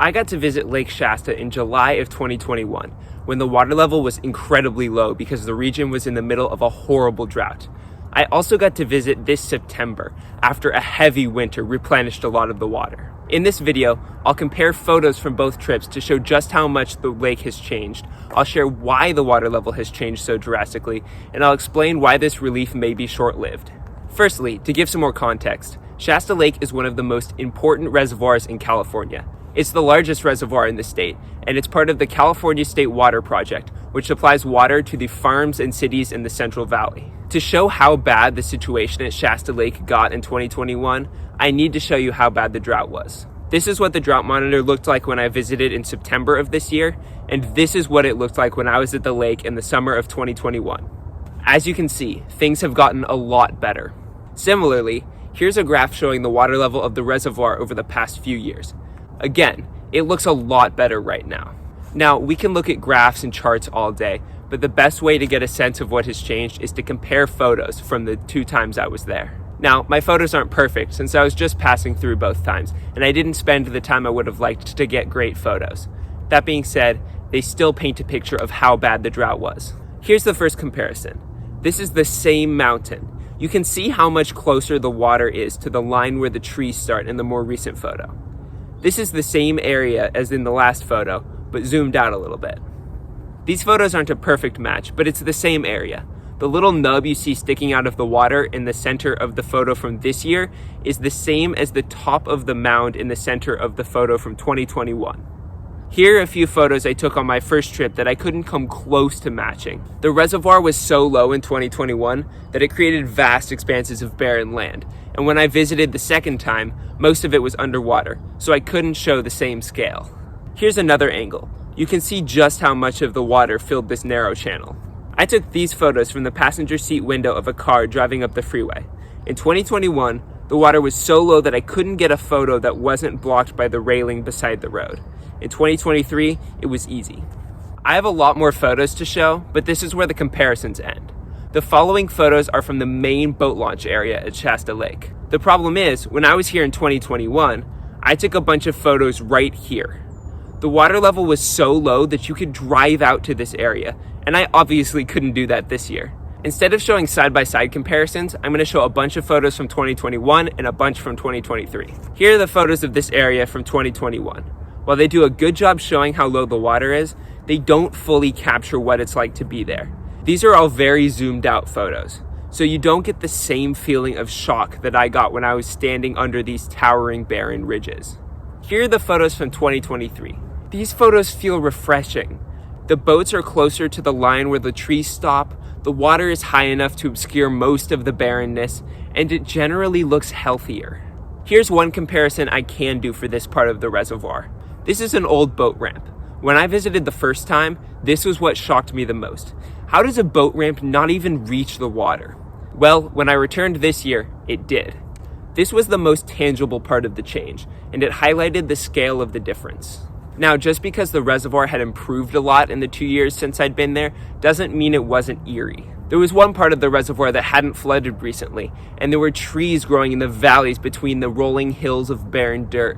I got to visit Lake Shasta in July of 2021, when the water level was incredibly low because the region was in the middle of a horrible drought. I also got to visit this September, after a heavy winter replenished a lot of the water. In this video, I'll compare photos from both trips to show just how much the lake has changed. I'll share why the water level has changed so drastically, and I'll explain why this relief may be short-lived. Firstly, to give some more context, Shasta Lake is one of the most important reservoirs in California. It's the largest reservoir in the state, and it's part of the California State Water Project, which supplies water to the farms and cities in the Central Valley. To show how bad the situation at Shasta Lake got in 2021, I need to show you how bad the drought was. This is what the drought monitor looked like when I visited in September of this year, and this is what it looked like when I was at the lake in the summer of 2021. As you can see, things have gotten a lot better. Similarly, here's a graph showing the water level of the reservoir over the past few years. Again, it looks a lot better right now. Now, we can look at graphs and charts all day, but the best way to get a sense of what has changed is to compare photos from the two times I was there. Now, my photos aren't perfect since I was just passing through both times, and I didn't spend the time I would have liked to get great photos. That being said, they still paint a picture of how bad the drought was. Here's the first comparison. This is the same mountain. You can see how much closer the water is to the line where the trees start in the more recent photo. This is the same area as in the last photo, but zoomed out a little bit. These photos aren't a perfect match, but it's the same area. The little nub you see sticking out of the water in the center of the photo from this year is the same as the top of the mound in the center of the photo from 2021. Here are a few photos I took on my first trip that I couldn't come close to matching. The reservoir was so low in 2021 that it created vast expanses of barren land, and when I visited the second time, most of it was underwater, so I couldn't show the same scale. Here's another angle. You can see just how much of the water filled this narrow channel. I took these photos from the passenger seat window of a car driving up the freeway. In 2021, the water was so low that I couldn't get a photo that wasn't blocked by the railing beside the road. In 2023, it was easy. I have a lot more photos to show, but this is where the comparisons end. The following photos are from the main boat launch area at Shasta Lake. The problem is, when I was here in 2021, I took a bunch of photos right here. The water level was so low that you could drive out to this area, and I obviously couldn't do that this year. Instead of showing side-by-side comparisons, I'm going to show a bunch of photos from 2021 and a bunch from 2023. Here are the photos of this area from 2021. While they do a good job showing how low the water is, they don't fully capture what it's like to be there. These are all very zoomed out photos, so you don't get the same feeling of shock that I got when I was standing under these towering barren ridges. Here are the photos from 2023. These photos feel refreshing. The boats are closer to the line where the trees stop, the water is high enough to obscure most of the barrenness, and it generally looks healthier. Here's one comparison I can do for this part of the reservoir. This is an old boat ramp. When I visited the first time, this was what shocked me the most. How does a boat ramp not even reach the water? Well, when I returned this year, it did. This was the most tangible part of the change, and it highlighted the scale of the difference. Now, just because the reservoir had improved a lot in the 2 years since I'd been there, doesn't mean it wasn't eerie. There was one part of the reservoir that hadn't flooded recently, and there were trees growing in the valleys between the rolling hills of barren dirt.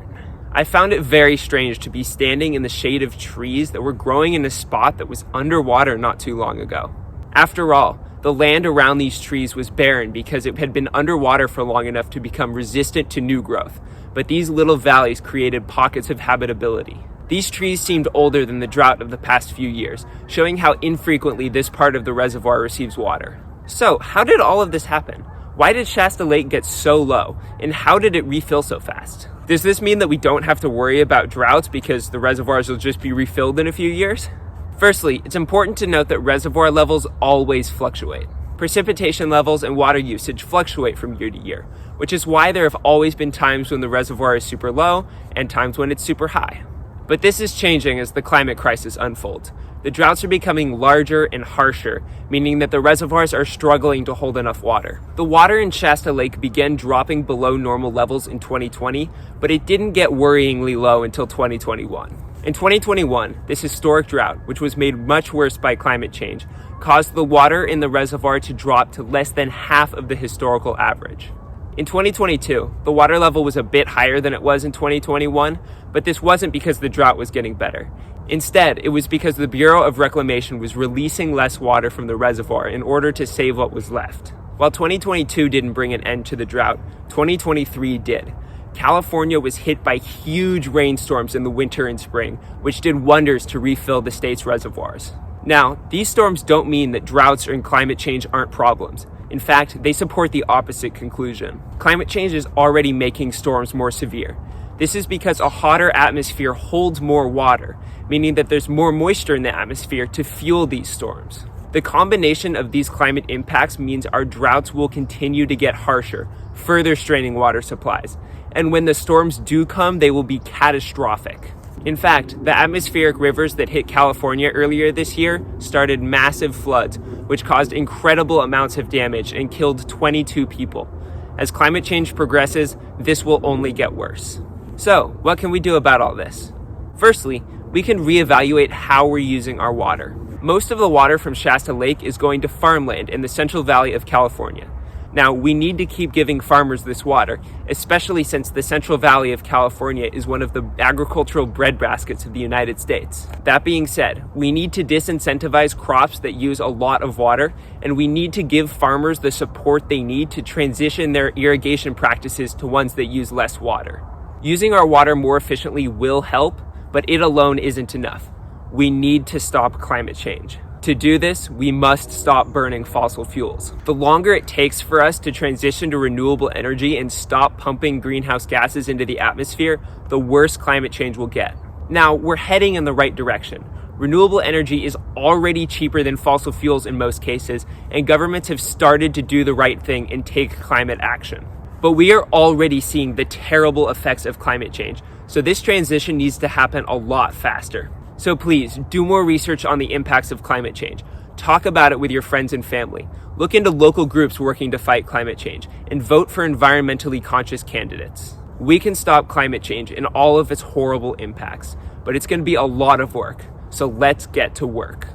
I found it very strange to be standing in the shade of trees that were growing in a spot that was underwater not too long ago. After all, the land around these trees was barren because it had been underwater for long enough to become resistant to new growth, but these little valleys created pockets of habitability. These trees seemed older than the drought of the past few years, showing how infrequently this part of the reservoir receives water. So, how did all of this happen? Why did Shasta Lake get so low, and how did it refill so fast? Does this mean that we don't have to worry about droughts because the reservoirs will just be refilled in a few years? Firstly, it's important to note that reservoir levels always fluctuate. Precipitation levels and water usage fluctuate from year to year, which is why there have always been times when the reservoir is super low and times when it's super high. But this is changing as the climate crisis unfolds. The droughts are becoming larger and harsher, meaning that the reservoirs are struggling to hold enough water. The water in Shasta Lake began dropping below normal levels in 2020, but it didn't get worryingly low until 2021. In 2021, this historic drought, which was made much worse by climate change, caused the water in the reservoir to drop to less than half of the historical average. In 2022, the water level was a bit higher than it was in 2021, but this wasn't because the drought was getting better. Instead, it was because the Bureau of Reclamation was releasing less water from the reservoir in order to save what was left. While 2022 didn't bring an end to the drought, 2023 did. California was hit by huge rainstorms in the winter and spring, which did wonders to refill the state's reservoirs. Now, these storms don't mean that droughts and climate change aren't problems. In fact, they support the opposite conclusion. Climate change is already making storms more severe. This is because a hotter atmosphere holds more water, meaning that there's more moisture in the atmosphere to fuel these storms. The combination of these climate impacts means our droughts will continue to get harsher, further straining water supplies. And when the storms do come, they will be catastrophic. In fact, the atmospheric rivers that hit California earlier this year started massive floods, which caused incredible amounts of damage and killed 22 people. As climate change progresses, this will only get worse. So, what can we do about all this? Firstly, we can reevaluate how we're using our water. Most of the water from Shasta Lake is going to farmland in the Central Valley of California. Now, we need to keep giving farmers this water, especially since the Central Valley of California is one of the agricultural breadbaskets of the United States. That being said, we need to disincentivize crops that use a lot of water, and we need to give farmers the support they need to transition their irrigation practices to ones that use less water. Using our water more efficiently will help, but it alone isn't enough. We need to stop climate change. To do this, we must stop burning fossil fuels. The longer it takes for us to transition to renewable energy and stop pumping greenhouse gases into the atmosphere, the worse climate change will get. Now, we're heading in the right direction. Renewable energy is already cheaper than fossil fuels in most cases, and governments have started to do the right thing and take climate action. But we are already seeing the terrible effects of climate change, so this transition needs to happen a lot faster. So please, do more research on the impacts of climate change. Talk about it with your friends and family. Look into local groups working to fight climate change, and vote for environmentally conscious candidates. We can stop climate change and all of its horrible impacts, but it's going to be a lot of work. So let's get to work.